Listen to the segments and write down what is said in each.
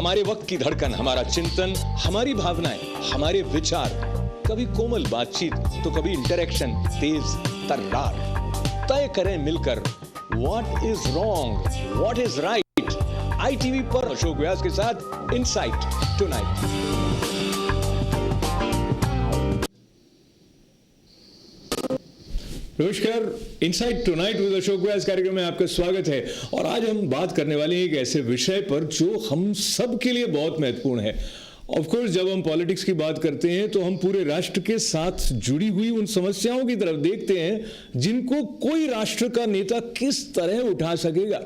हमारे वक्त की धड़कन, हमारा चिंतन, हमारी भावनाएं, हमारे विचार, कभी कोमल बातचीत तो कभी इंटरेक्शन तेज तर्रार। तय करें मिलकर what is wrong, what is right. ITV पर अशोक व्यास के साथ इनसाइट टुनाइट। नमस्कार, इनसाइट टुनाइट विद अशोक व्यास कार्यक्रम में आपका स्वागत है। और आज हम बात करने वाले हैं एक ऐसे विषय पर जो हम सब के लिए बहुत महत्वपूर्ण है। ऑफ कोर्स जब हम पॉलिटिक्स की बात करते हैं तो हम पूरे राष्ट्र के साथ जुड़ी हुई उन समस्याओं की तरफ देखते हैं जिनको कोई राष्ट्र का नेता किस तरह उठा सकेगा।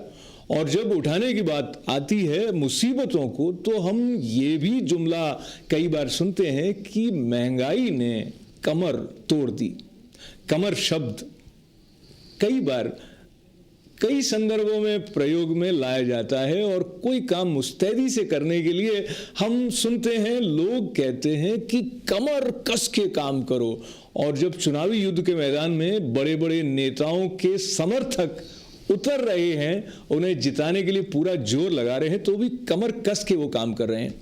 और जब उठाने की बात आती है मुसीबतों को, तो हम ये भी जुमला कई बार सुनते हैं कि महंगाई ने कमर तोड़ दी। कमर शब्द कई बार कई संदर्भों में प्रयोग में लाया जाता है और कोई काम मुस्तैदी से करने के लिए हम सुनते हैं, लोग कहते हैं कि कमर कस के काम करो। और जब चुनावी युद्ध के मैदान में बड़े बड़े नेताओं के समर्थक उतर रहे हैं, उन्हें जिताने के लिए पूरा जोर लगा रहे हैं, तो भी कमर कस के वो काम कर रहे हैं।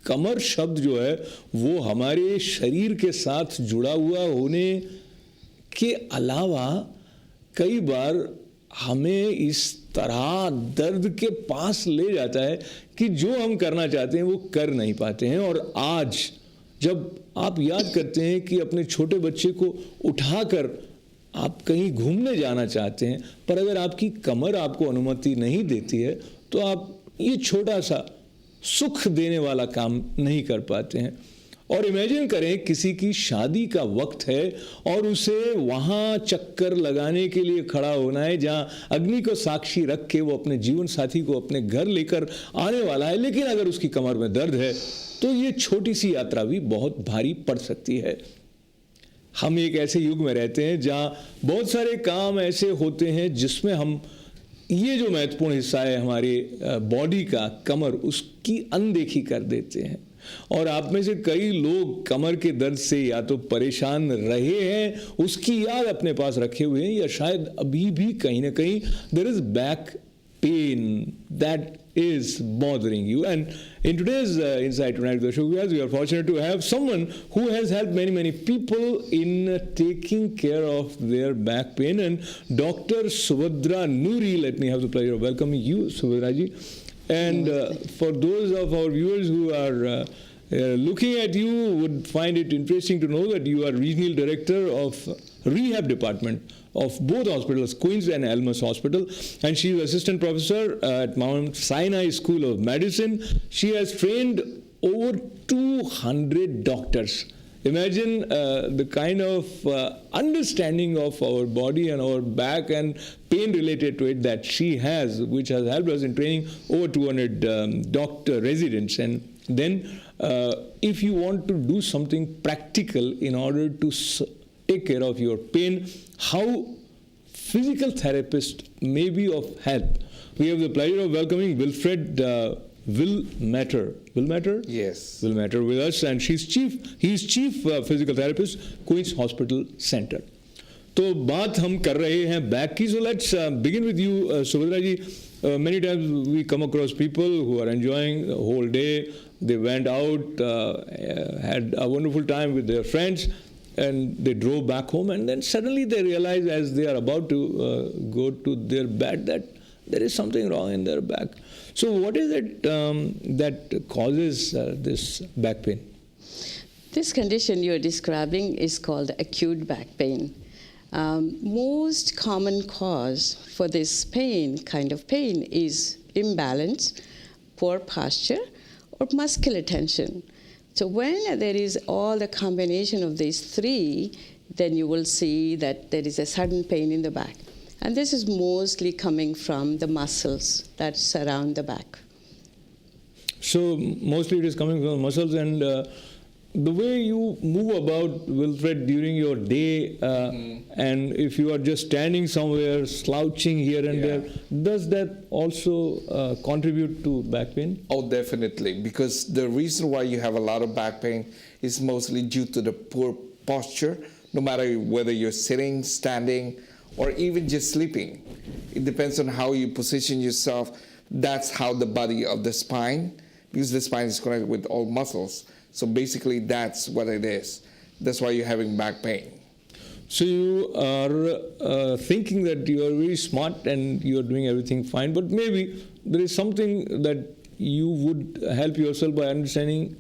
कमर शब्द जो है वो हमारे शरीर के साथ जुड़ा हुआ होने के अलावा कई बार हमें इस तरह दर्द के पास ले जाता है कि जो हम करना चाहते हैं वो कर नहीं पाते हैं। और आज जब आप याद करते हैं कि अपने छोटे बच्चे को उठाकर आप कहीं घूमने जाना चाहते हैं, पर अगर आपकी कमर आपको अनुमति नहीं देती है, तो आप ये छोटा सा सुख देने वाला काम नहीं कर पाते हैं। और इमेजिन करें किसी की शादी का वक्त है और उसे वहाँ चक्कर लगाने के लिए खड़ा होना है जहाँ अग्नि को साक्षी रख के वो अपने जीवन साथी को अपने घर लेकर आने वाला है, लेकिन अगर उसकी कमर में दर्द है तो ये छोटी सी यात्रा भी बहुत भारी पड़ सकती है। हम एक ऐसे युग में रहते हैं जहाँ बहुत सारे काम ऐसे होते हैं जिसमें हम ये जो महत्वपूर्ण हिस्सा है हमारे बॉडी का, कमर, उसकी अनदेखी कर देते हैं। और आप में से कई लोग कमर के दर्द से या तो परेशान रहे हैं, उसकी याद अपने पास रखे हुए हैं, या शायद अभी भी कहीं ना कहीं there is back pain that is bothering you. And in today's Insight Tonight with Ashok Vyas, we are fortunate to have someone who has helped many people in taking care of their back pain, and Dr. Subhadra Noori. Let me have the pleasure of welcoming you, Subhadra ji. And for those of our viewers who are looking at you, would find it interesting to know that you are Regional Director of Rehab Department of both hospitals, Queen's and Almus Hospital, and she is Assistant Professor at Mount Sinai School of Medicine. She has trained over 200 doctors. Imagine the kind of understanding of our body and our back and pain related to it that she has, which has helped us in training over 200 doctor residents. And then if you want to do something practical in order to take care of your pain, how physical therapist may be of help. We have the pleasure of welcoming Wilfred Wilmatter. Wilmatter? Yes. Wilmatter with us, and he's chief physical therapist, Queen's Hospital Center. तो बात हम कर रहे हैं back की. So let's begin with you, Subhadra ji. Many times we come across people who are enjoying the whole day. They went out, had a wonderful time with their friends, and they drove back home, and then suddenly they realize as they are about to go to their bed that there is something wrong in their back. So what is it that causes this back pain? This condition you are describing is called acute back pain. Most common cause for this kind of pain is imbalance, poor posture, or muscular tension. So when there is all the combination of these three, then you will see that there is a sudden pain in the back. And this is mostly coming from the muscles that surround the back. So mostly it is coming from the muscles, and the way you move about, Wilfred, during your day, and if you are just standing somewhere, slouching here and there, does that also contribute to back pain? Oh, definitely. Because the reason why you have a lot of back pain is mostly due to the poor posture, no matter whether you're sitting, standing, or even just sleeping. It depends on how you position yourself. That's how the body of the spine because the spine is connected with all muscles. So basically, that's what it is. That's why you're having back pain. So you are thinking that you are very smart and you are doing everything fine, but maybe there is something that you would help yourself by understanding,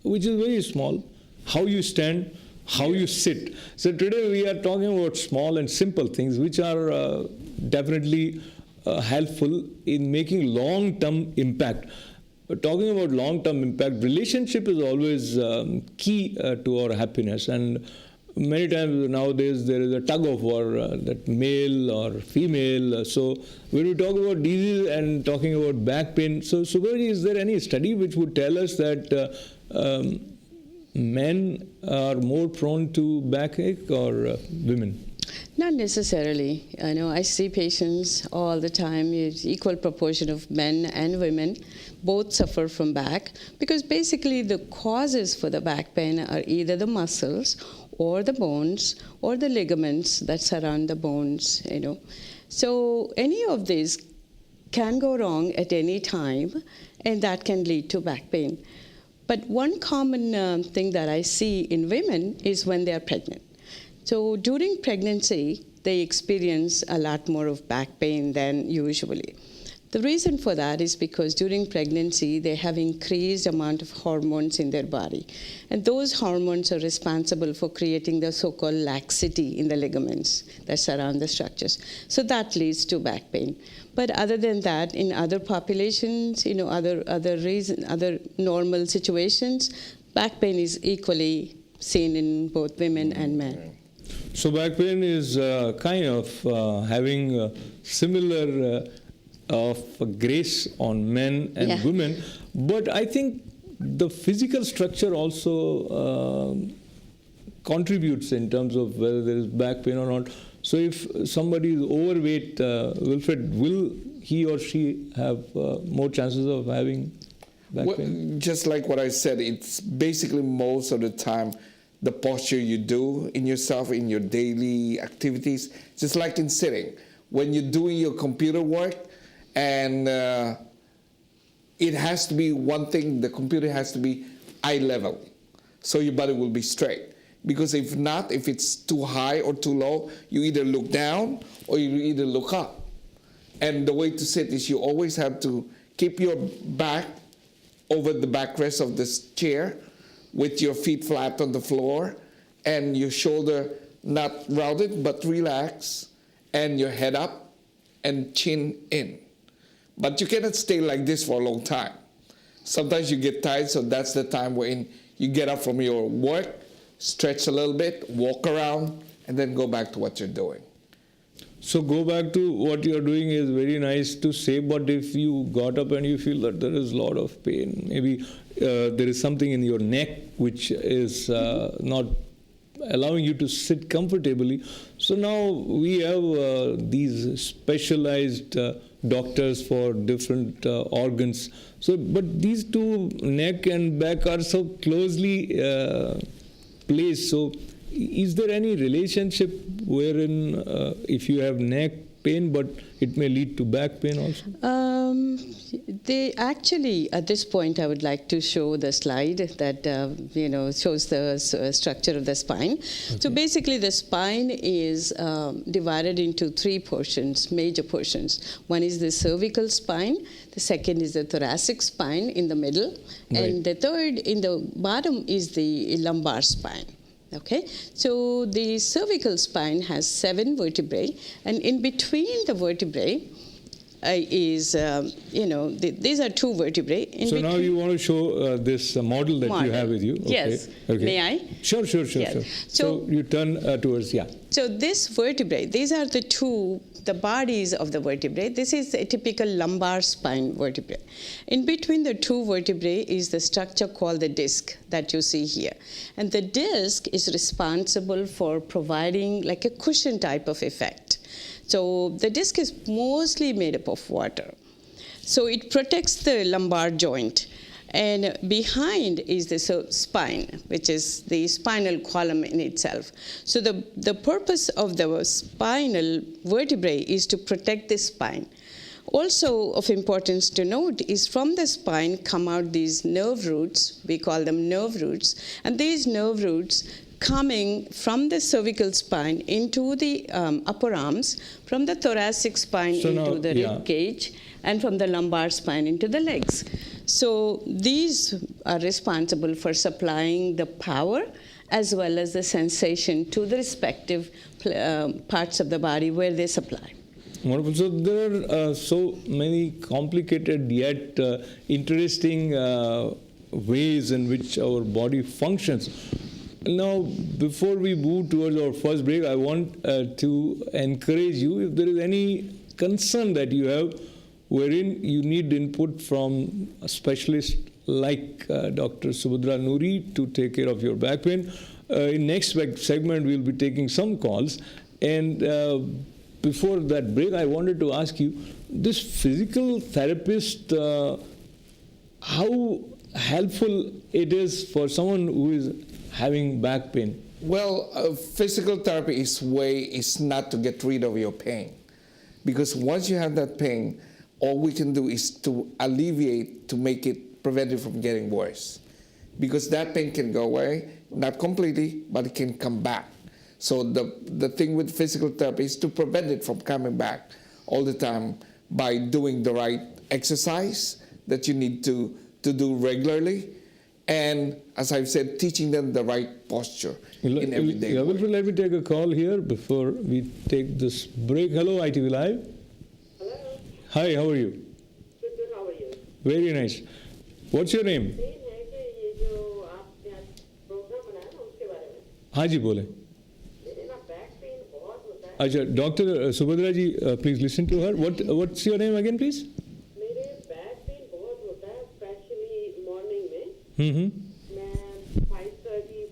which is very small, how you stand, how you sit. So today we are talking about small and simple things which are definitely helpful in making long-term impact. But talking about long-term impact, relationship is always key to our happiness, and many times nowadays there is a tug of war, that male or female. So when we talk about disease and talking about back pain, so Subhaji, is there any study which would tell us that men are more prone to backache or women? Not necessarily. I know I see patients all the time. It's equal proportion of men and women. Both suffer from back because basically the causes for the back pain are either the muscles or the bones or the ligaments that surround the bones. So any of these can go wrong at any time, and that can lead to back pain. But one common thing that I see in women is when they are pregnant. So during pregnancy, they experience a lot more of back pain than usually. The reason for that is because during pregnancy, they have increased amount of hormones in their body. And those hormones are responsible for creating the so-called laxity in the ligaments that surround the structures. So that leads to back pain. But other than that, in other populations, other normal situations, back pain is equally seen in both women and men. So back pain is kind of having similar of grace on men and women, but I think the physical structure also contributes in terms of whether there is back pain or not. So if somebody is overweight, Wilfred, will he or she have more chances of having back pain? Just like what I said, it's basically most of the time the posture you do in yourself, in your daily activities, just like in sitting. When you're doing your computer work, and it has to be one thing, the computer has to be eye level, so your body will be straight. Because if not, if it's too high or too low, you either look down or you either look up. And the way to sit is you always have to keep your back over the backrest of this chair with your feet flat on the floor and your shoulder not rounded but relaxed and your head up and chin in. But you cannot stay like this for a long time. Sometimes you get tired, so that's the time when you get up from your work, stretch a little bit, walk around, and then go back to what you're doing. So go back to what you're doing is very nice to say, but if you got up and you feel that there is a lot of pain, maybe there is something in your neck which is not allowing you to sit comfortably. So now we have these specialized doctors for different organs. So, but these two, neck and back, are so closely placed. So is there any relationship wherein if you have neck pain, but it may lead to back pain also? They actually, at this point, I would like to show the slide that shows the structure of the spine. Okay. So basically, the spine is divided into three portions, major portions. One is the cervical spine. The second is the thoracic spine in the middle, right. And the third in the bottom is the lumbar spine. Okay, so the cervical spine has 7 vertebrae, and in between the vertebrae these are 2 vertebrae. So now you want to show this model that you have with you. Okay. Yes. Okay. May I? Sure. Yes. So you turn towards, So this vertebrae, these are the bodies of the vertebrae. This is a typical lumbar spine vertebrae. In between the 2 vertebrae is the structure called the disc that you see here. And the disc is responsible for providing like a cushion type of effect. So the disc is mostly made up of water. So it protects the lumbar joint. And behind is the spine, which is the spinal column in itself. So the purpose of the spinal vertebrae is to protect the spine. Also of importance to note is from the spine come out these nerve roots, we call them nerve roots, and these nerve roots coming from the cervical spine into the upper arms, from the thoracic spine So into now- the yeah. rib cage, and from the lumbar spine into the legs. So these are responsible for supplying the power as well as the sensation to the respective parts of the body where they supply. Wonderful. So there are so many complicated yet interesting ways in which our body functions. Now, before we move towards our first break, I want to encourage you, if there is any concern that you have wherein you need input from a specialist like Dr. Subhadra Noori to take care of your back pain. In next segment, we'll be taking some calls. And before that break, I wanted to ask you, this physical therapist, how helpful it is for someone who is having back pain? Well, physical therapy is not to get rid of your pain. Because once you have that pain, all we can do is to alleviate, to make it, prevent it from getting worse. Because that pain can go away, not completely, but it can come back. So the thing with physical therapy is to prevent it from coming back all the time by doing the right exercise that you need to do regularly. And as I've said, teaching them the right posture in everyday work. Let me take a call here before we take this break. Hello, ITV Live. Hello. Hi, how are you? Good, how are you? Very nice. What's your name? Pain है कि ये जो आप यहाँ programme बनाया ना उसके बारे में हाँ जी बोले. मेरे ना बैक पेन बहुत होता है अच्छा, Dr. Subhadra ji, please listen to her. What's your name again, please? मेरे बैक पेन बहुत होता है स्पेशली मॉर्निंग में Mm-hmm. मैं 5:30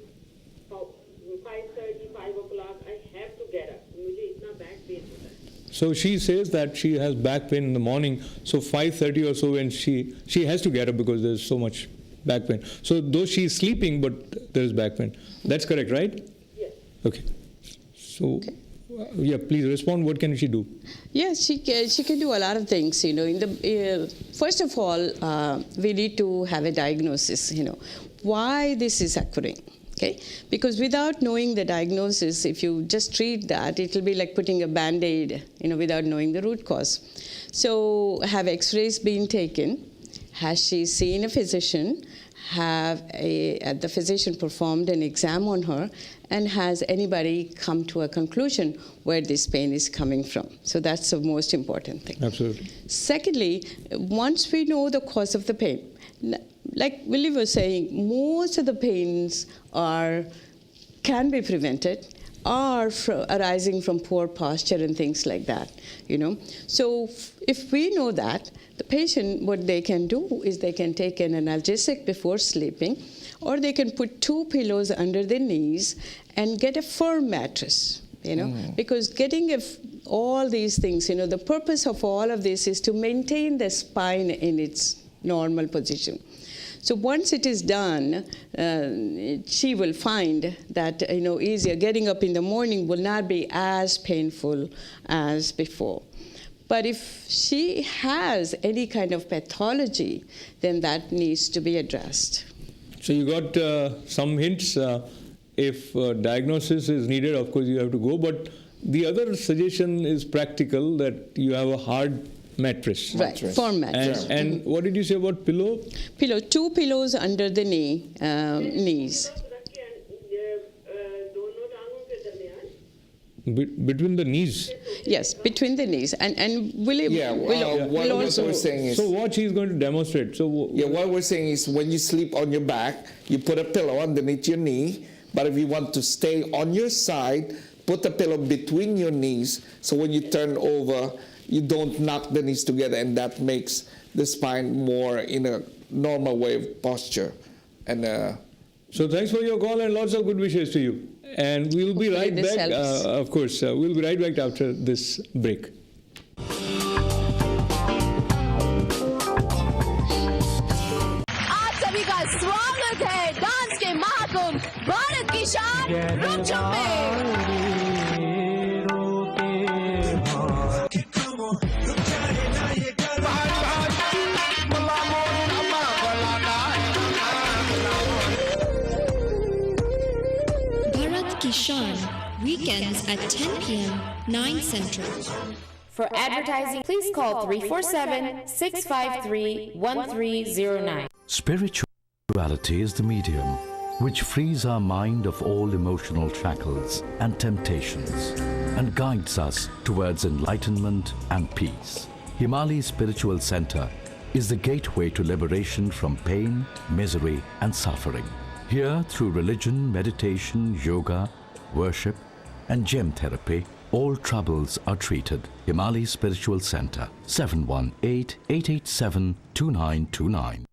5 o'clock I have to get up मुझे इतना बैक पेन होता है So she says that she has back pain in the morning. So 5:30 or so, when she has to get up because there's so much back pain. So though she's sleeping, but there is back pain. That's correct, right? yes Okay. So yeah, please respond. What can she do? Yes, she can do a lot of things. You know, first of all, we need to have a diagnosis. You know, why this is occurring. Okay, because without knowing the diagnosis, if you just treat that, it will be like putting a Band-Aid. You know, without knowing the root cause. So, have X-rays been taken? Has she seen a physician? Have the physician performed an exam on her? And has anybody come to a conclusion where this pain is coming from? So that's the most important thing. Absolutely. Secondly, once we know the cause of the pain, like Willie was saying, most of the pains can be prevented, are arising from poor posture and things like that, you know. So if we know that, the patient, what they can do is they can take an analgesic before sleeping, or they can put 2 pillows under their knees and get a firm mattress, you know, because getting all these things, you know, the purpose of all of this is to maintain the spine in its normal position. So once it is done, she will find that, you know, easier. Getting up in the morning will not be as painful as before. But if she has any kind of pathology, then that needs to be addressed. So you got some hints. If diagnosis is needed, of course you have to go. But the other suggestion is practical, that you have a hard mattress. Right, firm mattress. And what did you say about pillow? Pillow, 2 pillows under the knees. रख के ये दोनों टांगों के दरमियान Between the knees. Yes, between the knees. And will what also... we're saying is, So what she's going to demonstrate. So what we're saying is when you sleep on your back, you put a pillow underneath your knee, but if you want to stay on your side, put the pillow between your knees, so when you turn over, you don't knock the knees together, and that makes the spine more in a normal way of posture. And So thanks for your call and lots of good wishes to you. And we'll be Hopefully right this back. helps. Of course, we'll be right back after this break. आप सभी का स्वागत है dance के महाकुंभ भारत की शान रुमझुम में। Kishan, weekends at 10 p.m., 9 Central. For advertising, please call 347-653-1309. Spirituality is the medium which frees our mind of all emotional shackles and temptations and guides us towards enlightenment and peace. Himali Spiritual Center is the gateway to liberation from pain, misery, and suffering. Here, through religion, meditation, yoga, worship, and gem therapy, all troubles are treated. Himali Spiritual Center, 718-887-2929.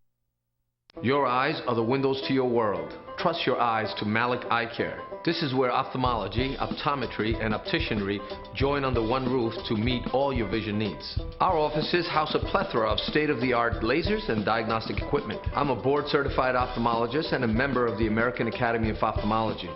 Your eyes are the windows to your world. Trust your eyes to Malik Eye Care. This is where ophthalmology, optometry, and opticianry join under one roof to meet all your vision needs. Our offices house a plethora of state-of-the-art lasers and diagnostic equipment. I'm a board-certified ophthalmologist and a member of the American Academy of Ophthalmology,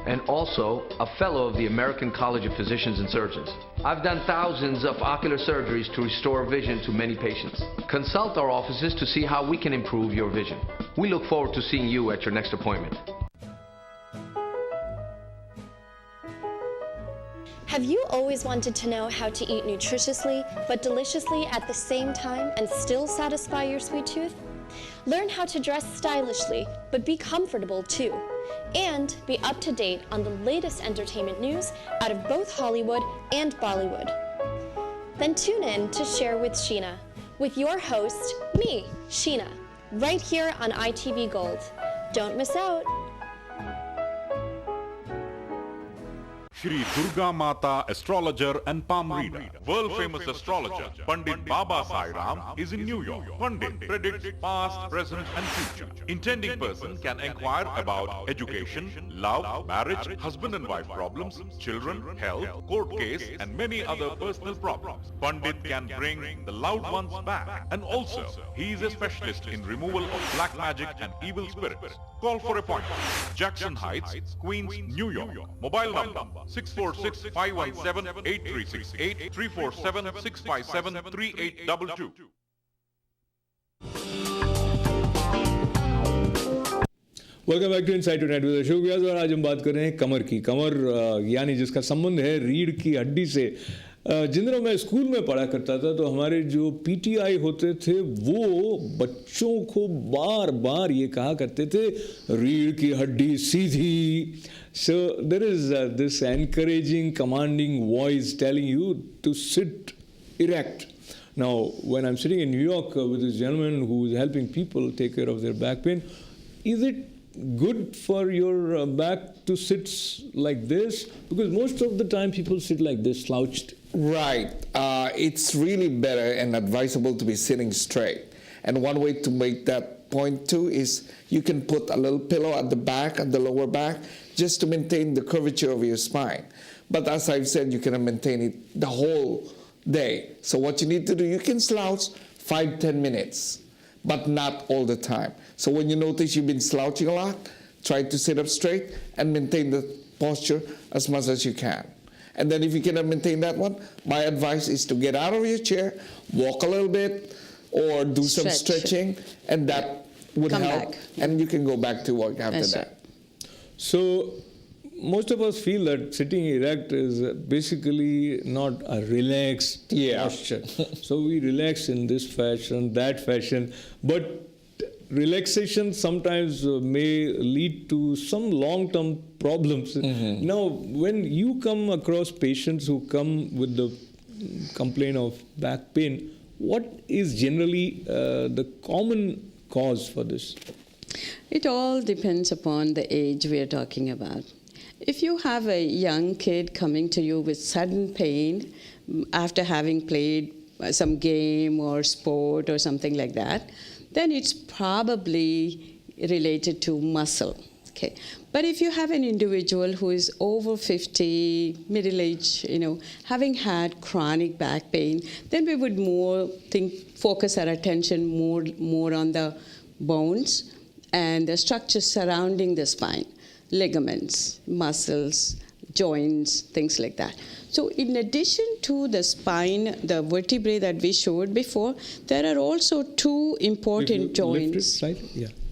and also a fellow of the American College of Physicians and Surgeons. I've done thousands of ocular surgeries to restore vision to many patients. Consult our offices to see how we can improve your vision. We look forward to seeing you at your next appointment. Have you always wanted to know how to eat nutritiously but deliciously at the same time and still satisfy your sweet tooth? Learn how to dress stylishly but be comfortable too. And be up to date on the latest entertainment news out of both Hollywood and Bollywood. Then tune in to Share with Sheena, with your host, me, Sheena, right here on ITV Gold. Don't miss out. Shri Durga Mata, astrologer and palm reader. World famous astrologer Pandit Baba Sai Ram is in New York. Pandit predicts past, present and future. Intending person can inquire about education, love, marriage, husband and wife problems, children, health, court case and many other personal problems. Pandit can bring the loved ones back. And also, he is a specialist in removal of black magic and evil spirits. Call for appointment. Jackson Heights, Queens, New York. Mobile number 646-517-8368, 347-657-3822. Welcome back to inside tonight with Ashok Vyas. और आज हम बात कर रहे हैं कमर की। कमर यानी जिसका संबंध है रीढ़ की हड्डी से। जिन दिनों मैं स्कूल में पढ़ा करता था तो हमारे जो पीटीआई होते थे वो बच्चों को बार बार ये कहा करते थे रीढ़ की हड्डी सीधी। So there is this encouraging, commanding voice telling you to sit erect. Now, when I'm sitting in New York with this gentleman who is helping people take care of their back pain, is it good for your back to sit like this? Because most of the time people sit like this, slouched. Right. It's really better and advisable to be sitting straight. And one way to make that point too is you can put a little pillow at the back, at the lower back, just to maintain the curvature of your spine. But as I've said, you cannot maintain it the whole day. So what you need to do, you can slouch 5-10 minutes, but not all the time. So when you notice you've been slouching a lot, try to sit up straight and maintain the posture as much as you can. And then if you cannot maintain that one, my advice is to get out of your chair, walk a little bit, or do some stretching, and that would help. Back. And you can go back to work after that. So most of us feel that sitting erect is basically not a relaxed posture. So we relax in this fashion, that fashion, but relaxation sometimes may lead to some long-term problems. Mm-hmm. Now, when you come across patients who come with the complaint of back pain, what is generally the common cause for this? It all depends upon the age we are talking about. If you have a young kid coming to you with sudden pain after having played some game or sport or something like that, then it's probably related to muscle. Okay. But if you have an individual who is over 50, middle age, having had chronic back pain, then we would focus our attention more on the bones and the structures surrounding the spine, ligaments, muscles, joints, things like that. So in addition to the spine, the vertebrae that we showed before, there are also two important joints.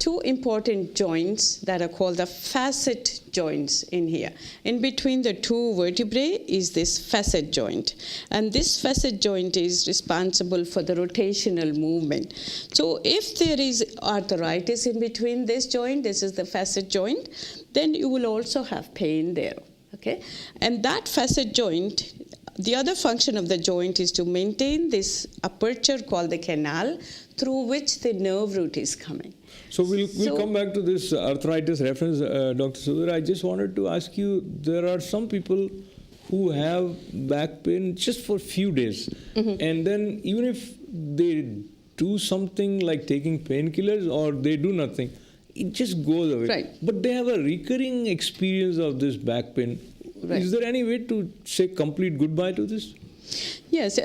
Two important joints that are called the facet joints in here. In between the two vertebrae is this facet joint. And this facet joint is responsible for the rotational movement. So if there is arthritis in between this joint, this is the facet joint, then you will also have pain there. Okay? And that facet joint, the other function of the joint is to maintain this aperture called the canal through which the nerve root is coming. So we'll come back to this arthritis reference, Dr. Sudhir. I just wanted to ask you, there are some people who have back pain just for a few days. And then even if they do something like taking painkillers or they do nothing, it just goes away. Right. But they have a recurring experience of this back pain. Right. Is there any way to say complete goodbye to this? Yes,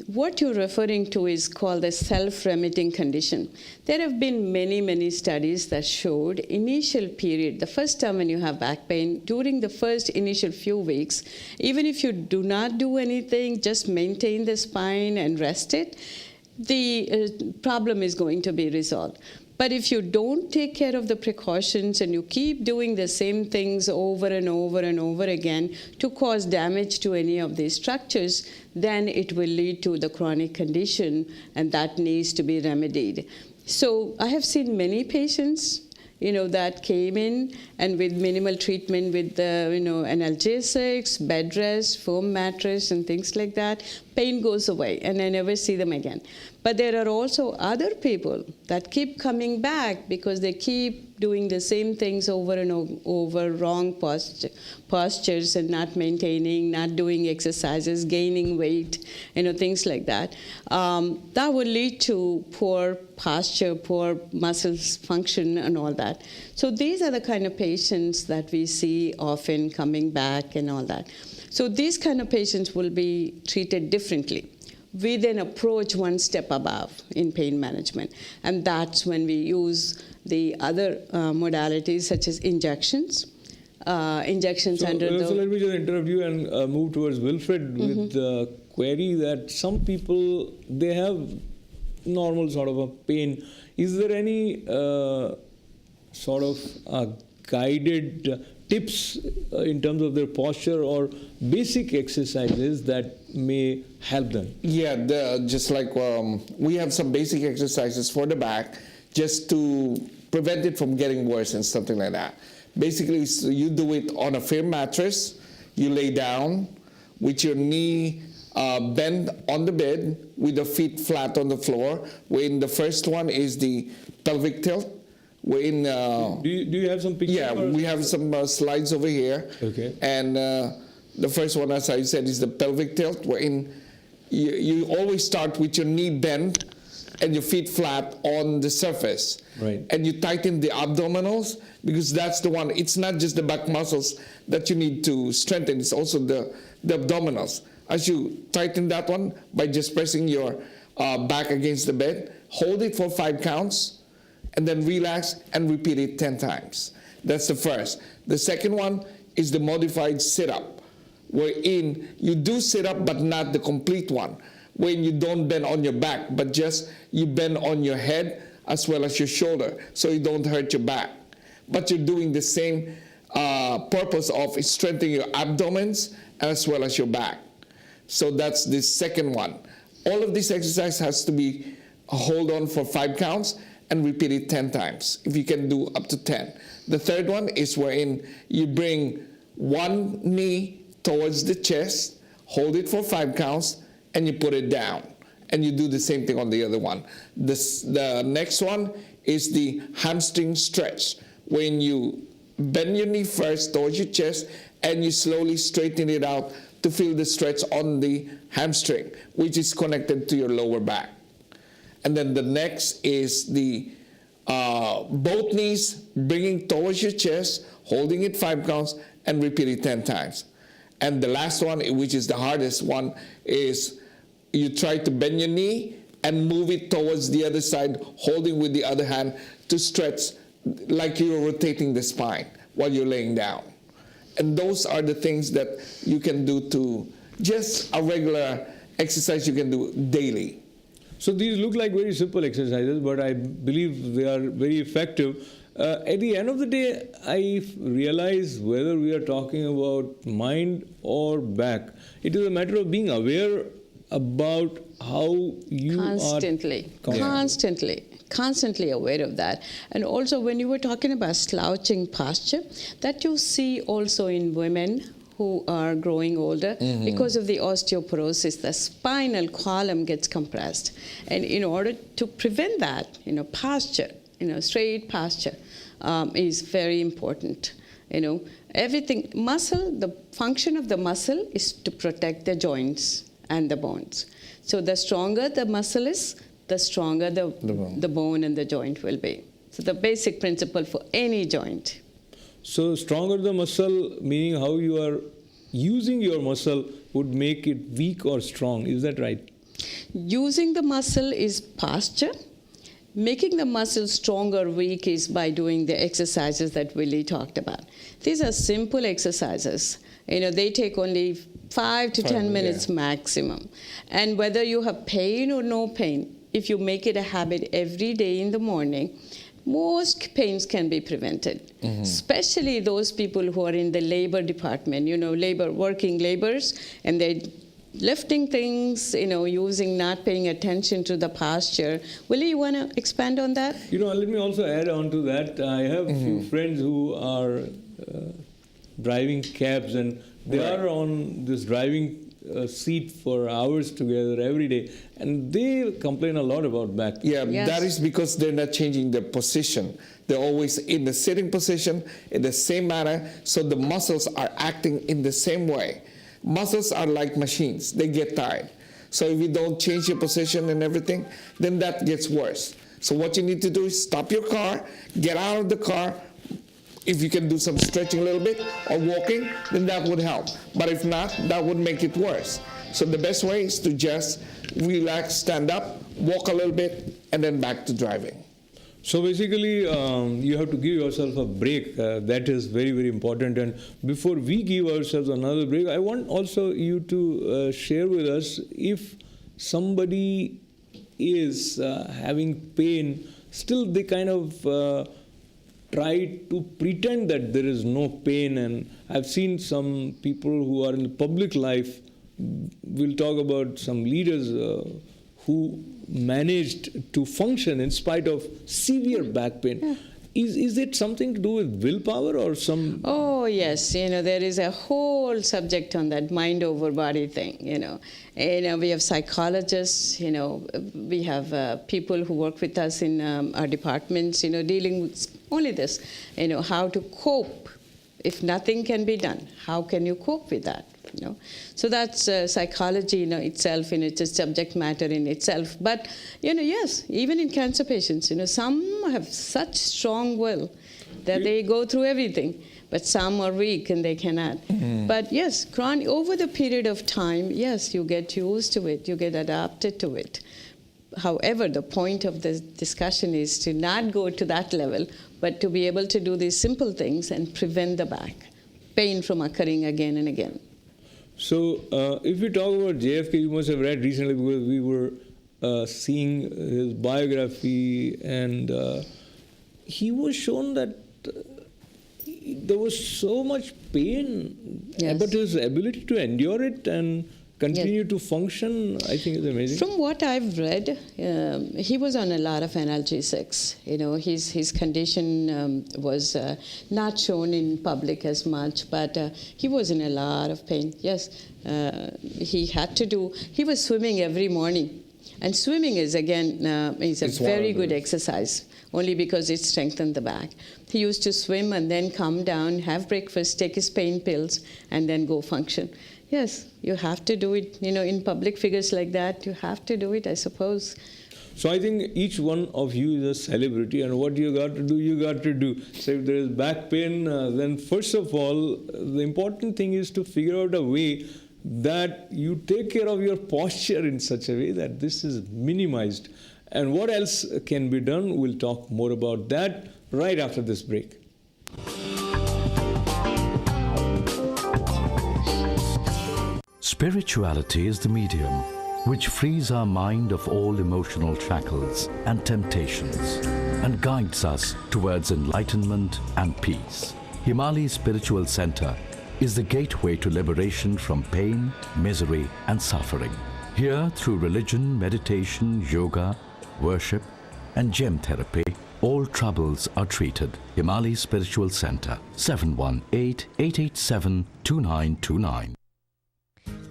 what you're referring to is called a self-remitting condition. There have been many studies that showed initial period, the first time when you have back pain, during the first initial few weeks, even if you do not do anything, just maintain the spine and rest it, the problem is going to be resolved. But if you don't take care of the precautions and you keep doing the same things over and over and over again to cause damage to any of these structures, then it will lead to the chronic condition, and that needs to be remedied. So I have seen many patients, that came in and with minimal treatment with analgesics, bed rest, foam mattress, and things like that, pain goes away, and I never see them again. But there are also other people that keep coming back because they keep doing the same things over and over, wrong postures and not maintaining, not doing exercises, gaining weight, things like that. That will lead to poor posture, poor muscles function, and all that. So these are the kind of patients that we see often coming back and all that. So these kind of patients will be treated differently with an approach one step above in pain management. And that's when we use the other modalities such as injections. So let me just interrupt you and move towards Wilfred with the query that some people, they have normal sort of a pain. Is there any sort of guided tips in terms of their posture or basic exercises that may help them? Yeah, just like we have some basic exercises for the back just to prevent it from getting worse and something like that. Basically, so you do it on a firm mattress. You lay down with your knee bent on the bed with the feet flat on the floor. When the first one is the pelvic tilt. Do you have some pictures? Yeah, we have some slides over here. Okay. And the first one, as I said, is the pelvic tilt, wherein you always start with your knee bent and your feet flat on the surface. Right. And you tighten the abdominals, because that's the one. It's not just the back muscles that you need to strengthen, it's also the abdominals. As you tighten that one by just pressing your back against the bed, hold it for 5 counts, and then relax and repeat it 10 times. That's the first. The second one is the modified sit-up, wherein you do sit up but not the complete one, when you don't bend on your back, but just you bend on your head as well as your shoulder, so you don't hurt your back. But you're doing the same purpose of strengthening your abdomens as well as your back. So that's the second one. All of this exercise has to be hold on for 5 counts and repeat it 10 times, if you can do up to 10. The third one is wherein you bring one knee towards the chest, hold it for 5 counts, and you put it down. And you do the same thing on the other one. The next one is the hamstring stretch, when you bend your knee first towards your chest, and you slowly straighten it out to feel the stretch on the hamstring, which is connected to your lower back. And then the next is the both knees bringing towards your chest, holding it 5 counts, and repeat it 10 times. And the last one, which is the hardest one, is you try to bend your knee and move it towards the other side, holding with the other hand to stretch like you're rotating the spine while you're laying down. And those are the things that you can do to Just a regular exercise you can do daily. So these look like very simple exercises, but I believe they are very effective. At the end of the day, I realize whether we are talking about mind or back, it is a matter of being aware about how you constantly aware of that. And also when you were talking about slouching posture, that you see also in women who are growing older, because of the osteoporosis, the spinal column gets compressed. And in order to prevent that, posture, straight posture is very important. The function of the muscle is to protect the joints and the bones. So the stronger the muscle is, the stronger the bone and the joint will be. So the basic principle for any joint. So stronger the muscle, meaning how you are using your muscle would make it weak or strong. Is that right? Using the muscle is posture. Making the muscle strong or weak is by doing the exercises that Willie talked about. These are simple exercises. They take only 5 to 10 minutes maximum. And whether you have pain or no pain, if you make it a habit every day in the morning, most pains can be prevented, especially those people who are in the labor department, working laborers, and they're lifting things, not paying attention to the posture. Willie, you want to expand on that? Let me also add on to that. I have a few friends who are driving cabs, and they are on this driving seat for hours together every day, and they complain a lot about back pain. Yeah, that is because they're not changing their position. They're always in the sitting position in the same manner, so the muscles are acting in the same way. Muscles are like machines. They get tired. So if you don't change your position and everything, then that gets worse. So what you need to do is stop your car, get out of the car. If you can do some stretching a little bit or walking, then that would help. But if not, that would make it worse. So the best way is to just relax, stand up, walk a little bit, and then back to driving. So basically, you have to give yourself a break. That is very, very important. And before we give ourselves another break, I want also you to share with us if somebody is having pain, still they kind of try to pretend that there is no pain. And I've seen some people who are in the public life, we'll talk about some leaders who managed to function in spite of severe back pain. Yeah. Is it something to do with willpower or some? Oh, yes. There is a whole subject on that mind over body thing, And we have psychologists, we have people who work with us in our departments, dealing with only this, how to cope. If nothing can be done, how can you cope with that? So that's psychology itself, it's a subject matter in itself. But, yes, even in cancer patients, some have such strong will that they go through everything, but some are weak and they cannot. But yes, over the period of time, yes, you get used to it, you get adapted to it. However, the point of this discussion is to not go to that level, but to be able to do these simple things and prevent the back pain from occurring again and again. So, if we talk about JFK, you must have read recently because we were seeing his biography, and he was shown that there was so much pain, but his ability to endure it and continue to function, I think is amazing. From what I've read, he was on a lot of analgesics. His condition was not shown in public as much, but he was in a lot of pain. Yes, he was swimming every morning. And swimming is, again, is a very good exercise, only because it strengthened the back. He used to swim and then come down, have breakfast, take his pain pills, and then go function. Yes, you have to do it, in public figures like that, you have to do it, I suppose. So I think each one of you is a celebrity, and what you got to do, you got to do. So if there is back pain, then first of all, the important thing is to figure out a way that you take care of your posture in such a way that this is minimized. And what else can be done, we'll talk more about that right after this break. Spirituality is the medium which frees our mind of all emotional shackles and temptations and guides us towards enlightenment and peace. Himali Spiritual Center is the gateway to liberation from pain, misery, and suffering. Here, through religion, meditation, yoga, worship, and gem therapy, all troubles are treated. Himali Spiritual Center, 718-887-2929.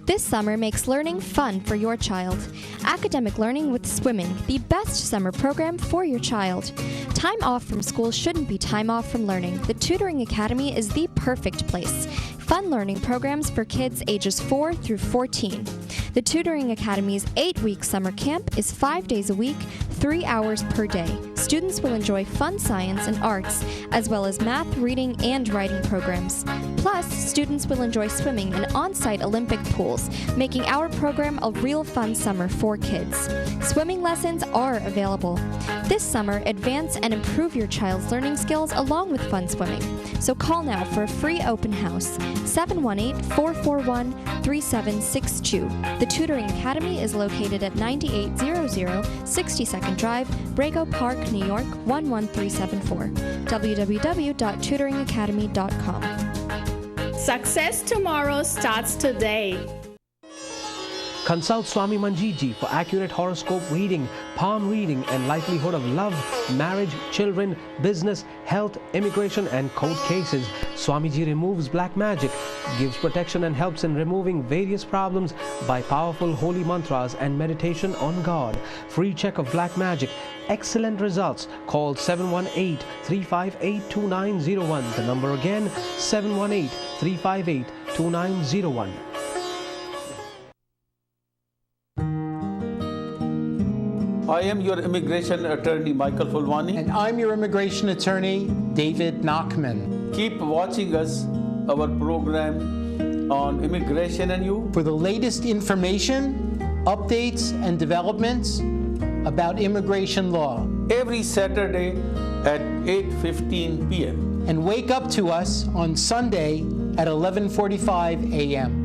This summer makes learning fun for your child. Academic Learning with Swimming, the best summer program for your child. Time off from school shouldn't be time off from learning. The Tutoring Academy is the perfect place. Fun learning programs for kids ages 4 through 14. The Tutoring Academy's 8-week summer camp is 5 days a week, 3 hours per day. Students will enjoy fun science and arts, as well as math, reading, and writing programs. Plus, students will enjoy swimming in on-site Olympic pools, making our program a real fun summer for kids. Swimming lessons are available. This summer, advance and improve your child's learning skills along with fun swimming. So call now for a free open house, 718-441-3762. The Tutoring Academy is located at 9800 62nd Drive, Brago Park, New York, 11374. www.tutoringacademy.com. Success tomorrow starts today. Consult Swami Manjiji for accurate horoscope reading, palm reading, and likelihood of love, marriage, children, business, health, immigration, and court cases. Swamiji removes black magic, gives protection, and helps in removing various problems by powerful holy mantras and meditation on God. Free check of black magic. Excellent results. Call 718-358-2901. The number again, 718-358-2901. I am your immigration attorney, Michael Fulwani. And I'm your immigration attorney, David Nachman. Keep watching us, our program on immigration and you. For the latest information, updates, and developments about immigration law. Every Saturday at 8:15 p.m. And wake up to us on Sunday at 11:45 a.m.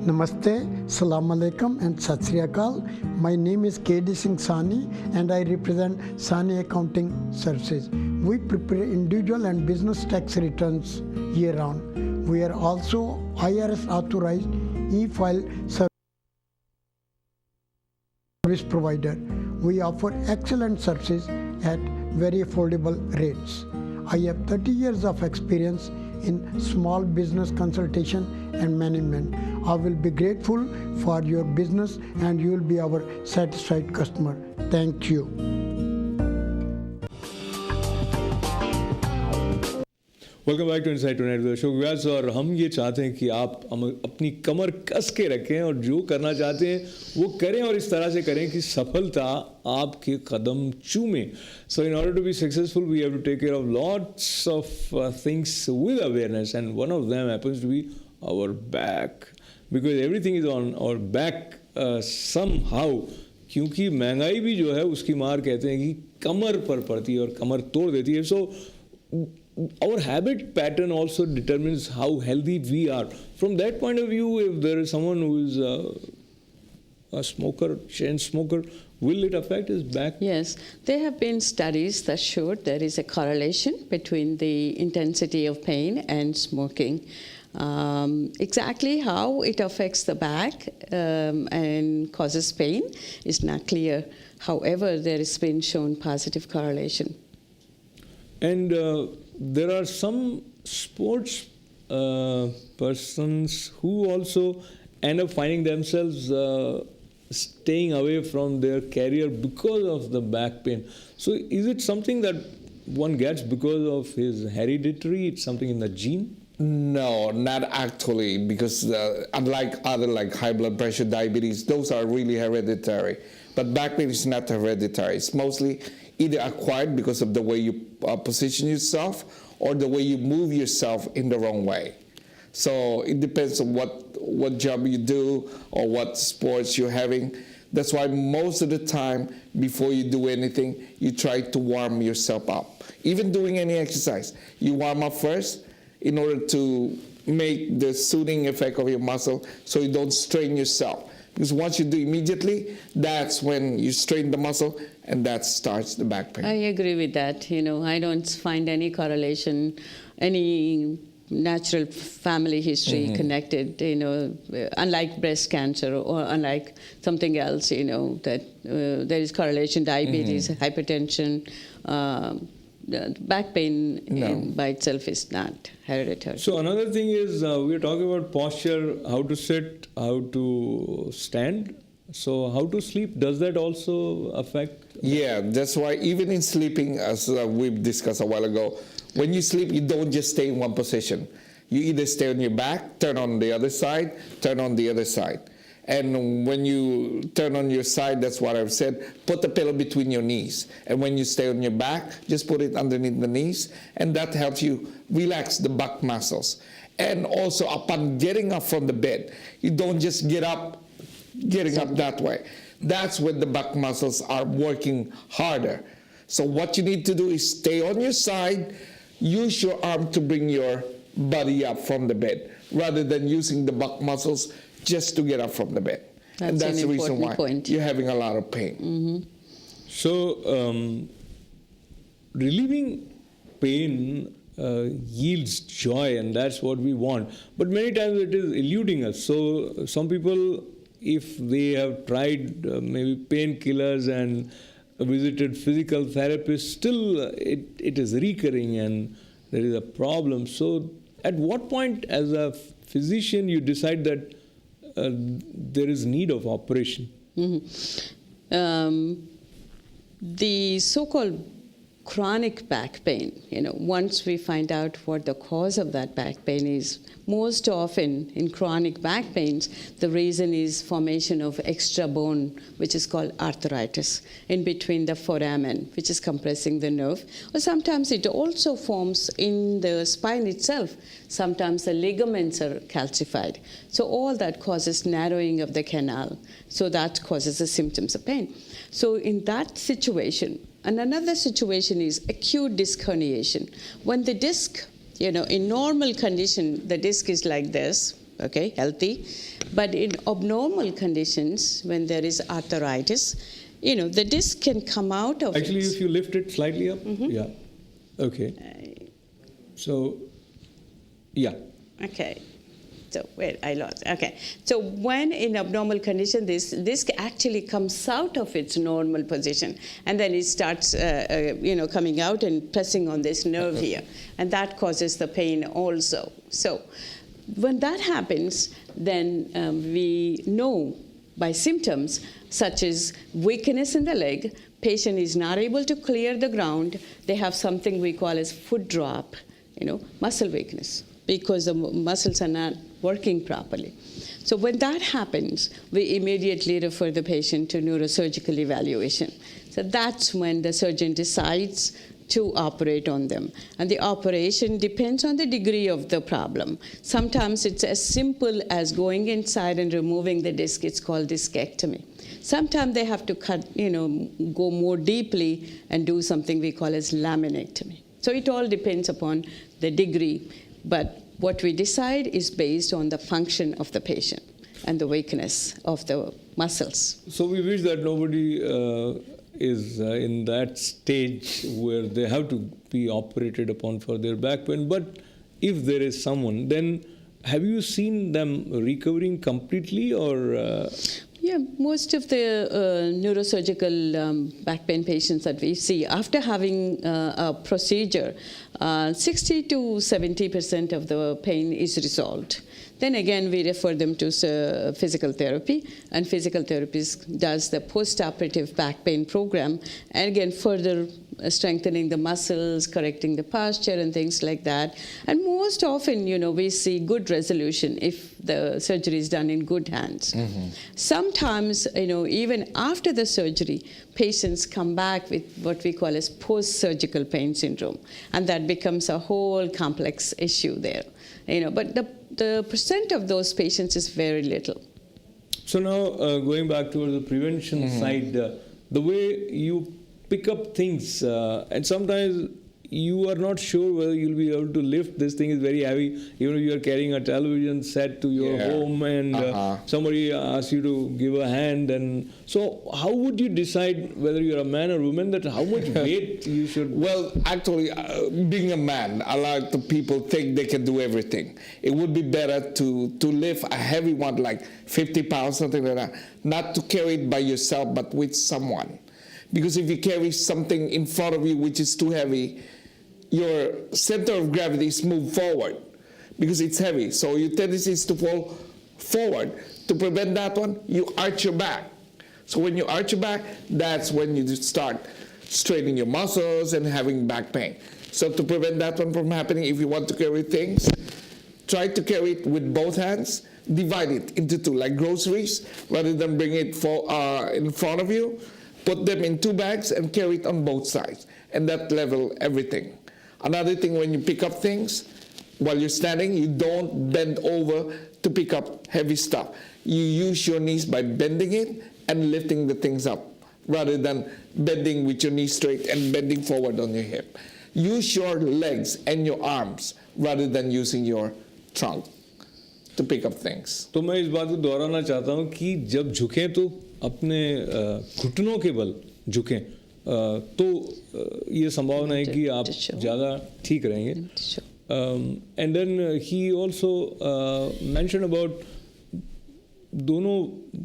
Namaste, Salam Alaikum and Sat Sri Akal. My name is K.D. Singh Sani and I represent Sani Accounting Services. We prepare individual and business tax returns year round. We are also IRS authorized e-file service provider. We offer excellent services at very affordable rates. I have 30 years of experience in small business consultation and management. I will be grateful for your business and you will be our satisfied customer. Thank you. Welcome back to inside tonight with Ashok Vyas. और हम ये चाहते हैं कि आप अपनी कमर कस के रखें और जो करना चाहते हैं वो करें और इस तरह से करें कि सफलता आपके कदम चूमे। So in order to be successful we have to take care of lots of things with awareness and one of them happens to be our back because everything is on our back somehow. क्योंकि महंगाई भी जो है उसकी मार कहते हैं कि कमर पर पड़ती है और कमर तोड़ देती है। सो our habit pattern also determines how healthy we are. From that point of view, if there is someone who is a smoker, chain smoker, will it affect his back? Yes, there have been studies that showed there is a correlation between the intensity of pain and smoking. Exactly how it affects the back and causes pain is not clear. However, there has been shown positive correlation. And there are some sports persons who also end up finding themselves staying away from their career because of the back pain. So is it something that one gets because of his hereditary? It's something in the gene? No, not actually, because unlike other like high blood pressure, diabetes, those are really hereditary. But back pain is not hereditary. It's mostly either acquired because of the way you position yourself or the way you move yourself in the wrong way. So it depends on what job you do or what sports you're having. That's why most of the time before you do anything, you try to warm yourself up. Even doing any exercise, you warm up first. in order to make the soothing effect of your muscle so you don't strain yourself. Because once you do immediately, that's when you strain the muscle, and that starts the back pain. I agree with that. I don't find any correlation, any natural family history connected, unlike breast cancer or unlike something else, that there is correlation, diabetes, hypertension, back pain by itself is not hereditary. So another thing is we're talking about posture, how to sit, how to stand. So how to sleep, does that also affect? Yeah, that's why even in sleeping, as we've discussed a while ago, when you sleep, you don't just stay in one position. You either stay on your back, turn on the other side, turn on the other side. And when you turn on your side, that's what I've said, put the pillow between your knees. And when you stay on your back, just put it underneath the knees, and that helps you relax the back muscles. And also, upon getting up from the bed, you don't just getting up that way. That's when the back muscles are working harder. So what you need to do is stay on your side, use your arm to bring your body up from the bed, rather than using the back muscles just to get up from the bed. And that's the reason why you're having a lot of pain. So relieving pain yields joy, and that's what we want. But many times it is eluding us. So some people, if they have tried maybe painkillers and visited physical therapists, still it is recurring and there is a problem. So at what point as a physician you decide that there is need of operation? The so-called chronic back pain, once we find out what the cause of that back pain is, most often in chronic back pains, the reason is formation of extra bone, which is called arthritis, in between the foramen, which is compressing the nerve. Or sometimes it also forms in the spine itself. Sometimes the ligaments are calcified. So all that causes narrowing of the canal. So that causes the symptoms of pain. So in that situation, and another situation is acute disc herniation. When the disc, in normal condition, the disc is like this, okay, healthy. But in abnormal conditions, when there is arthritis, the disc can come out of Actually, if you lift it slightly up, yeah. Okay. So, yeah. Okay. So, wait, I lost. Okay. So, when in abnormal condition, this disc actually comes out of its normal position, and then it starts, coming out and pressing on this nerve here, and that causes the pain also. So, when that happens, then we know by symptoms such as weakness in the leg, patient is not able to clear the ground, they have something we call as foot drop, muscle weakness, because the muscles are not working properly. So when that happens, we immediately refer the patient to neurosurgical evaluation. So that's when the surgeon decides to operate on them. And the operation depends on the degree of the problem. Sometimes it's as simple as going inside and removing the disc. It's called discectomy. Sometimes they have to cut, go more deeply and do something we call as laminectomy. So it all depends upon the degree. But what we decide is based on the function of the patient and the weakness of the muscles. So we wish that nobody is in that stage where they have to be operated upon for their back pain. But if there is someone, then have you seen them recovering completely or? Yeah, most of the neurosurgical back pain patients that we see, after having a procedure, 60 to 70% of the pain is resolved. Then again, we refer them to physical therapy, and physical therapist does the post-operative back pain program, and again, further strengthening the muscles, correcting the posture, and things like that. And most often, we see good resolution if the surgery is done in good hands. Sometimes, even after the surgery, patients come back with what we call as post-surgical pain syndrome, and that becomes a whole complex issue there. But the percent of those patients is very little. So now, going back to the prevention side, the way you pick up things, and sometimes you are not sure whether you'll be able to lift. This thing is very heavy. Even if you are carrying a television set to your home and somebody asks you to give a hand. And so how would you decide whether you're a man or woman, that how much weight you should? Well, actually, being a man, a lot of people think they can do everything. It would be better to lift a heavy one, like 50 pounds, something like that, not to carry it by yourself, but with someone. Because if you carry something in front of you which is too heavy, your center of gravity is moved forward because it's heavy. So your tendency is to fall forward. To prevent that one, you arch your back. So when you arch your back, that's when you start straining your muscles and having back pain. So to prevent that one from happening, if you want to carry things, try to carry it with both hands. Divide it into two, like groceries, rather than bring it in front of you. Put them in two bags and carry it on both sides. And that level everything. Another thing, when you pick up things, while you're standing, you don't bend over to pick up heavy stuff. You use your knees by bending it and lifting the things up, rather than bending with your knees straight and bending forward on your hip. Use your legs and your arms rather than using your trunk to pick up things. तो मैं इस बात को दोहराना चाहता हूँ कि जब झुकें तो अपने घुटनों के बल झुकें, तो ये संभावना है कि आप ज़्यादा ठीक रहेंगे. And then he also mentioned about दोनों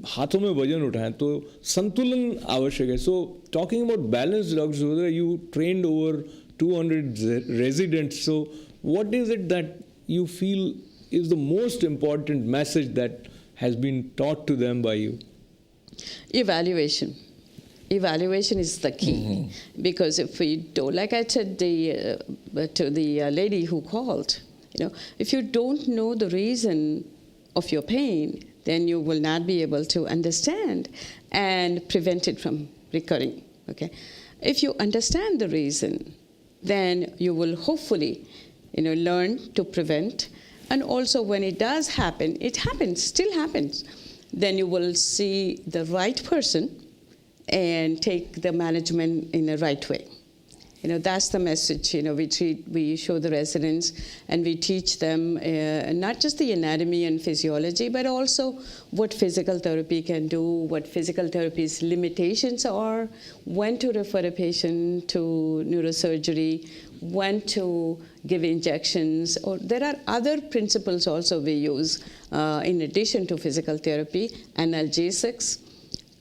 हाथों में वजन उठाएं, तो संतुलन आवश्यक है. So talking about balance, Dr. Subhadra, you trained over 200 residents. So what is it that you feel is the most important message that has been taught to them by you? Evaluation. Evaluation is the key, because if we don't, like I said to the lady who called, if you don't know the reason of your pain, then you will not be able to understand and prevent it from recurring. Okay, if you understand the reason, then you will hopefully, learn to prevent. And also, when it does happen, it happens, still happens. Then you will see the right person and take the management in the right way. That's the message. We show the residents and we teach them not just the anatomy and physiology, but also what physical therapy can do, what physical therapy's limitations are, when to refer a patient to neurosurgery, when to give injections. Or there are other principles also we use in addition to physical therapy, analgesics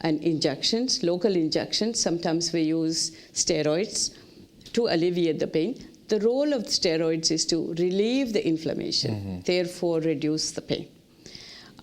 and injections, local injections. Sometimes we use steroids to alleviate the pain. The role of steroids is to relieve the inflammation, therefore reduce the pain.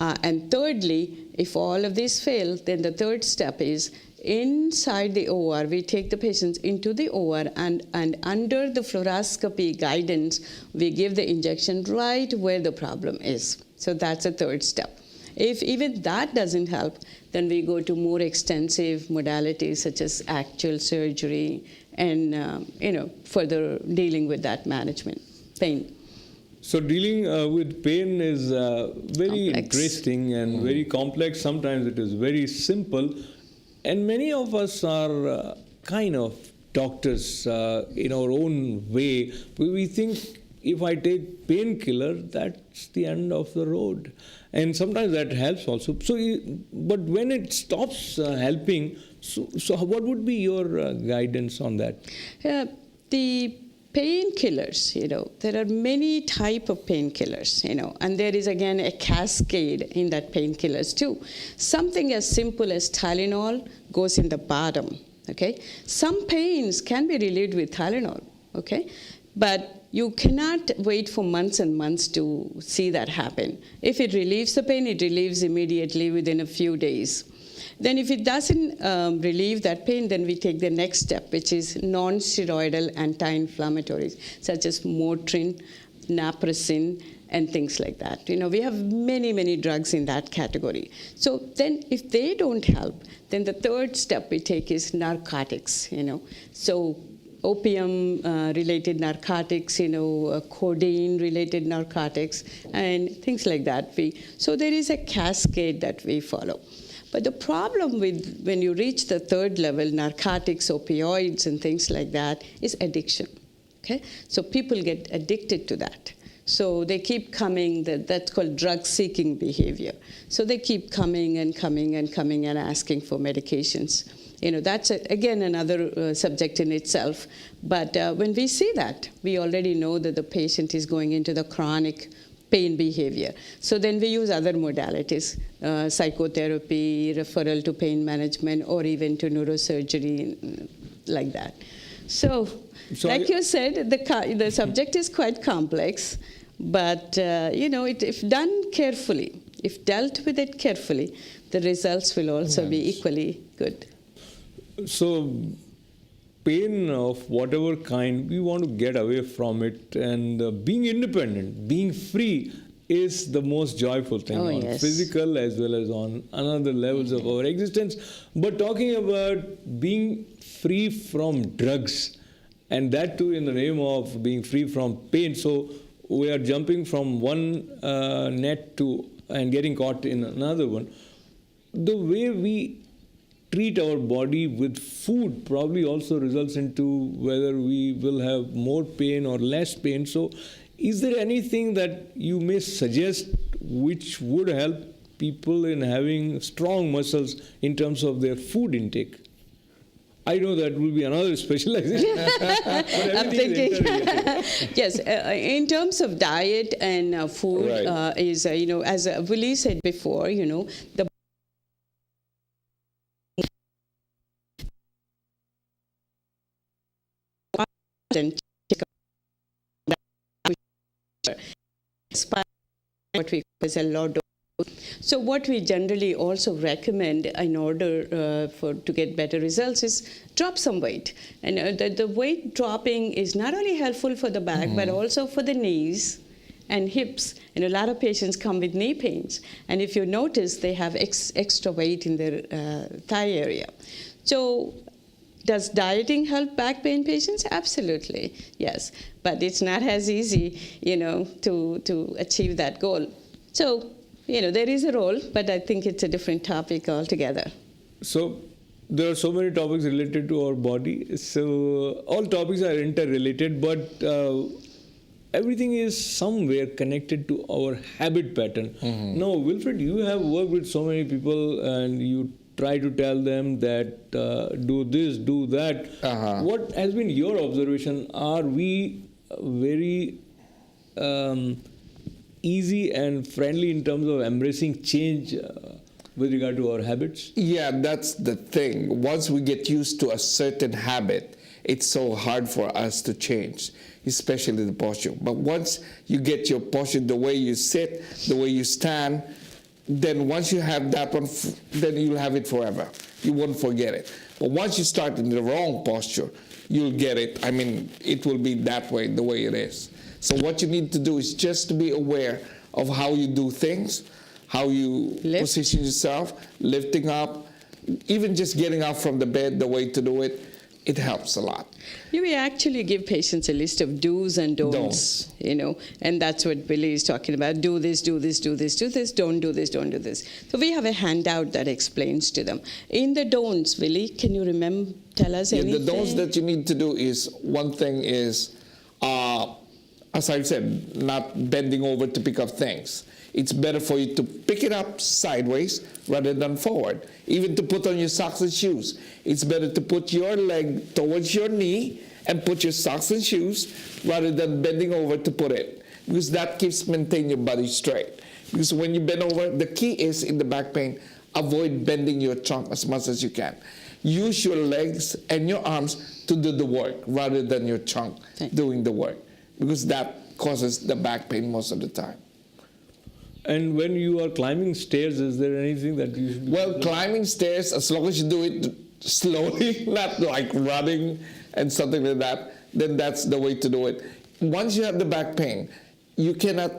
And thirdly, if all of these fail, then the third step is inside the OR, we take the patients into the OR and under the fluoroscopy guidance, we give the injection right where the problem is. So that's the third step. If even that doesn't help, then we go to more extensive modalities such as actual surgery and further dealing with that management, pain. So dealing with pain is very interesting and very complex. Sometimes it is very simple. And many of us are kind of doctors in our own way. We think if I take painkiller, that's the end of the road. And sometimes that helps also. So, but when it stops helping, so what would be your guidance on that? The painkillers, there are many type of painkillers, and there is again a cascade in that painkillers too. Something as simple as Tylenol goes in the bottom, okay? Some pains can be relieved with Tylenol, okay? But you cannot wait for months and months to see that happen. If it relieves the pain, it relieves immediately within a few days. Then if it doesn't relieve that pain, then we take the next step, which is non-steroidal anti-inflammatories, such as Motrin, Naproxen, and things like that. We have many, many drugs in that category. So then if they don't help, then the third step we take is narcotics, So opium-related narcotics, codeine-related narcotics, and things like that. So there is a cascade that we follow. But the problem with when you reach the third level, narcotics, opioids, and things like that, is addiction. Okay? So people get addicted to that. So they keep coming, that's called drug-seeking behavior. So they keep coming and coming and coming and asking for medications. That's, again, another subject in itself. But when we see that, we already know that the patient is going into the chronic pain behavior. So then we use other modalities, psychotherapy, referral to pain management, or even to neurosurgery, like that. So like you said, the subject is quite complex, but if done carefully, if dealt with it carefully, the results will also be equally good. So pain of whatever kind, we want to get away from it, and being independent, being free is the most joyful thing on physical as well as on another levels of our existence. But talking about being free from drugs, and that too in the name of being free from pain. So we are jumping from one net to and getting caught in another one. The way we treat our body with food probably also results into whether we will have more pain or less pain. So is there anything that you may suggest which would help people in having strong muscles in terms of their food intake? I know that will be another specialization. I'm thinking, yes, in terms of diet and food, is, as Willie said before, the what we call as a low dose. So what we generally also recommend in order to get better results is drop some weight. And the weight dropping is not only helpful for the back, but also for the knees and hips. And a lot of patients come with knee pains. And if you notice, they have extra weight in their thigh area. So does dieting help back pain patients? Absolutely, yes. But it's not as easy, to achieve that goal. So, there is a role, but I think it's a different topic altogether. So there are so many topics related to our body. So all topics are interrelated, but everything is somewhere connected to our habit pattern. Now, Wilfred, you have worked with so many people and you try to tell them that do this, do that. What has been your observation? Are we very easy and friendly in terms of embracing change with regard to our habits? Yeah, that's the thing. Once we get used to a certain habit, it's so hard for us to change, especially the posture. But once you get your posture, the way you sit, the way you stand, then once you have that one, then you'll have it forever. You won't forget it. But once you start in the wrong posture, you'll get it. I mean, it will be that way, the way it is. So what you need to do is just to be aware of how you do things, how you position yourself, lifting up, even just getting up from the bed, the way to do it, it helps a lot. We actually give patients a list of do's and don'ts, and that's what Billy is talking about. Do this, do this, do this, do this, don't do this, don't do this. So we have a handout that explains to them. In the don'ts, Billy, can you tell us anything? The don'ts that you need to do is, one thing is, as I said, not bending over to pick up things. It's better for you to pick it up sideways rather than forward. Even to put on your socks and shoes. It's better to put your leg towards your knee and put your socks and shoes rather than bending over to put it. Because that keeps maintaining your body straight. Because when you bend over, the key is in the back pain, avoid bending your trunk as much as you can. Use your legs and your arms to do the work rather than your trunk doing the work. Because that causes the back pain most of the time. And when you are climbing stairs, is there anything that you should do? Well, climbing stairs, as long as you do it slowly, not like running and something like that, then that's the way to do it. Once you have the back pain, you cannot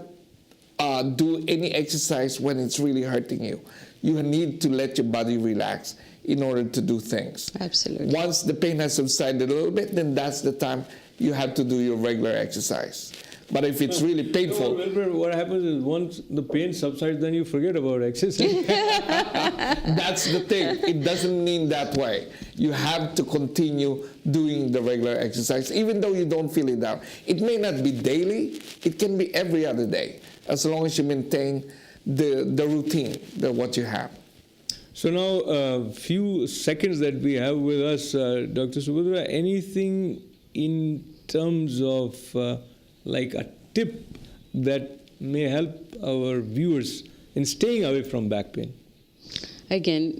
do any exercise when it's really hurting you. You need to let your body relax in order to do things. Absolutely. Once the pain has subsided a little bit, then that's the time you have to do your regular exercise. But if it's really painful, what happens is once the pain subsides, then you forget about exercise. that's the thing. It doesn't mean that way. You have to continue doing the regular exercise, even though you don't feel it now. It may not be daily. It can be every other day, as long as you maintain the routine, what you have. So now, a few seconds that we have with us, Dr. Subhadra, anything in terms of like a tip that may help our viewers in staying away from back pain? Again,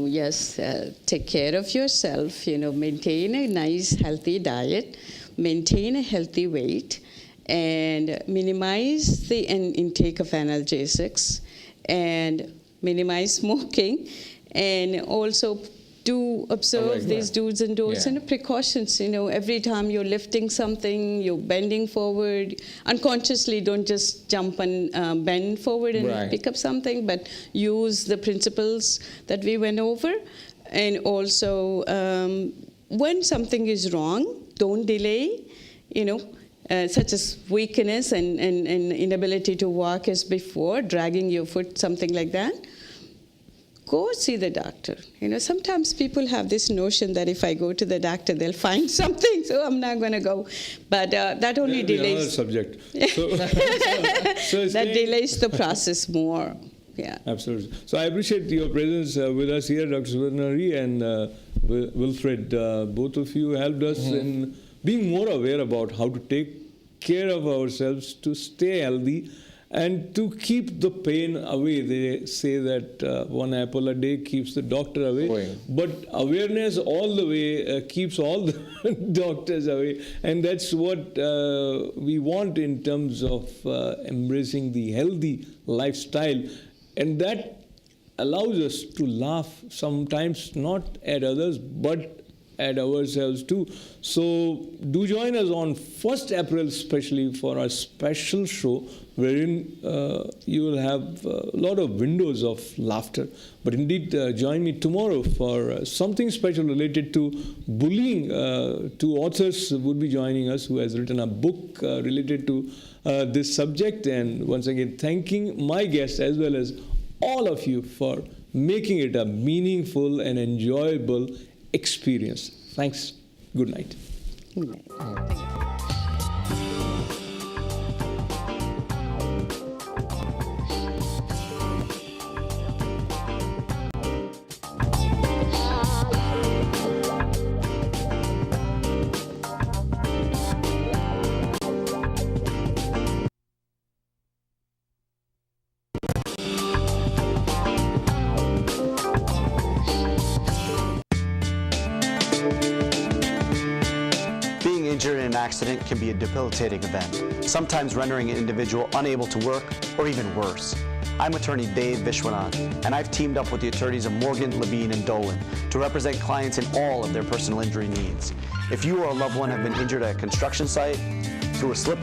yes, take care of yourself, maintain a nice, healthy diet, maintain a healthy weight, and minimize the intake of analgesics, and minimize smoking, and also do observe these do's and don'ts and precautions. Every time you're lifting something, you're bending forward, unconsciously don't just jump and bend forward and pick up something, but use the principles that we went over. And also, when something is wrong, don't delay, such as weakness and inability to walk as before, dragging your foot, something like that. Go see the doctor. Sometimes people have this notion that if I go to the doctor, they'll find something, so I'm not going to go. But that only delays. Another subject. That delays the process more. Yeah. Absolutely. So I appreciate your presence with us here, Dr. Subhadra and Wilfred. Both of you helped us in being more aware about how to take care of ourselves to stay healthy and to keep the pain away. They say that one apple a day keeps the doctor away. But awareness all the way keeps all the doctors away. And that's what we want in terms of embracing the healthy lifestyle. And that allows us to laugh sometimes not at others, but at ourselves too. So do join us on 1st April especially for our special show wherein you will have a lot of windows of laughter. But indeed, join me tomorrow for something special related to bullying. 2 authors would be joining us who has written a book related to this subject. And once again, thanking my guests as well as all of you for making it a meaningful and enjoyable experience. Thanks. Good night. Good night. Accident can be a debilitating event, sometimes rendering an individual unable to work or even worse. I'm attorney Dave Vishwanath, and I've teamed up with the attorneys of Morgan, Levine, and Dolan to represent clients in all of their personal injury needs. If you or a loved one have been injured at a construction site, through a slip